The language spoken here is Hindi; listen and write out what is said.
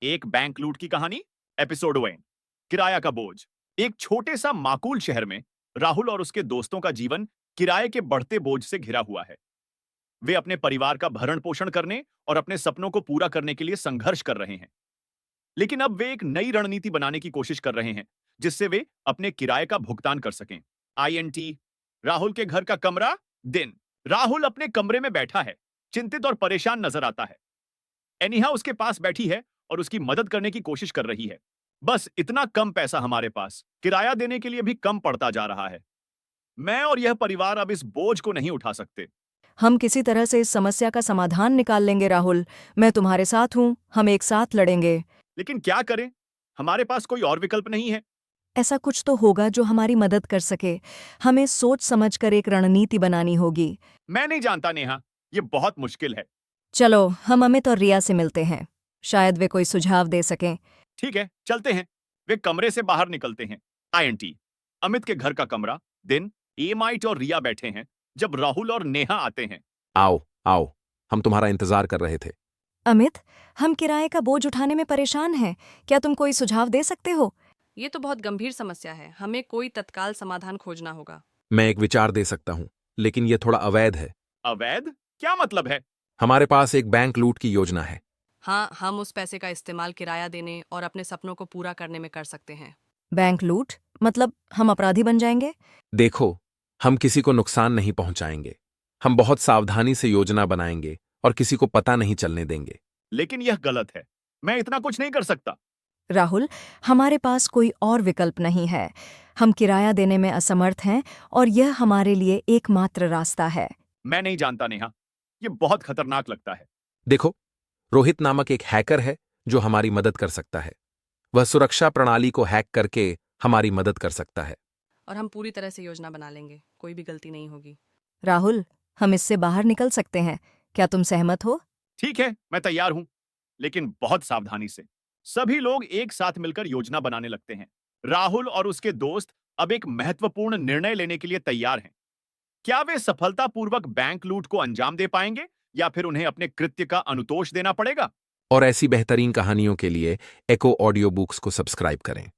एक बैंक लूट की कहानी। एपिसोड 1। किराया का बोझ। एक छोटे सा माकूल शहर में राहुल और उसके दोस्तों का जीवन किराए के बढ़ते बोझ से घिरा हुआ है। वे अपने परिवार का भरण पोषण करने और अपने सपनों को पूरा करने के लिए संघर्ष कर रहे हैं। लेकिन अब वे एक नई रणनीति बनाने की कोशिश कर रहे हैं, जिससे वे अपने किराए का भुगतान कर सकें। INT। राहुल के घर का कमरा। दिन। राहुल अपने कमरे में बैठा है, चिंतित और परेशान नजर आता है। एनिहा उसके पास बैठी है और उसकी मदद करने की कोशिश कर रही है। बस इतना कम पैसा हमारे पास किराया देने के लिए भी कम पड़ता जा रहा है। मैं और यह परिवार अब इस बोझ को नहीं उठा सकते। हम किसी तरह से इस समस्या का समाधान निकाल लेंगे राहुल। मैं तुम्हारे साथ हूँ, हम एक साथ लड़ेंगे। लेकिन क्या करें? हमारे पास कोई और विकल्प नहीं है। ऐसा कुछ तो होगा जो हमारी मदद कर सके। हमें सोच समझकर एक रणनीति बनानी होगी। मैं नहीं जानता नेहा, यह बहुत मुश्किल है। चलो हम अमित और रिया से मिलते हैं, शायद वे कोई सुझाव दे सकें। ठीक है, चलते हैं। वे कमरे से बाहर निकलते हैं। INT। अमित के घर का कमरा। दिन। एमाइट और रिया बैठे हैं जब राहुल और नेहा आते हैं। आओ आओ, हम तुम्हारा इंतजार कर रहे थे। अमित, हम किराए का बोझ उठाने में परेशान हैं, क्या तुम कोई सुझाव दे सकते हो? ये तो बहुत गंभीर समस्या है, हमें कोई तत्काल समाधान खोजना होगा। मैं एक विचार दे सकता हूँ, लेकिन यह थोड़ा अवैध है। अवैध? क्या मतलब है? हमारे पास एक बैंक लूट की योजना है। हाँ, हम उस पैसे का इस्तेमाल किराया देने और अपने सपनों को पूरा करने में कर सकते हैं। बैंक लूट? मतलब हम अपराधी बन जाएंगे? देखो, हम किसी को नुकसान नहीं पहुंचाएंगे। हम बहुत सावधानी से योजना बनाएंगे और किसी को पता नहीं चलने देंगे। लेकिन यह गलत है। मैं इतना कुछ नहीं कर सकता। राहुल, हमारे पास कोई और विकल्प नहीं है। हम किराया देने में असमर्थ हैं और यह हमारे लिए एकमात्र रास्ता है। मैं नहीं जानता नेहा, यह बहुत खतरनाक लगता है। देखो, रोहित नामक एक हैकर है जो हमारी मदद कर सकता है। वह सुरक्षा प्रणाली को हैक करके हमारी मदद कर सकता है। और हम पूरी तरह से योजना बना लेंगे, कोई भी गलती नहीं होगी। राहुल, हम इससे बाहर निकल सकते हैं, क्या तुम सहमत हो? ठीक है, मैं तैयार हूं, लेकिन बहुत सावधानी से। सभी लोग एक साथ मिलकर योजना बनाने लगते हैं। राहुल और उसके दोस्त अब एक महत्वपूर्ण निर्णय लेने के लिए तैयार हैं। क्या वे सफलतापूर्वक बैंक लूट को अंजाम दे पाएंगे या फिर उन्हें अपने कृत्य का अनुतोष देना पड़ेगा? और ऐसी बेहतरीन कहानियों के लिए एको ऑडियो बुक्स को सब्सक्राइब करें।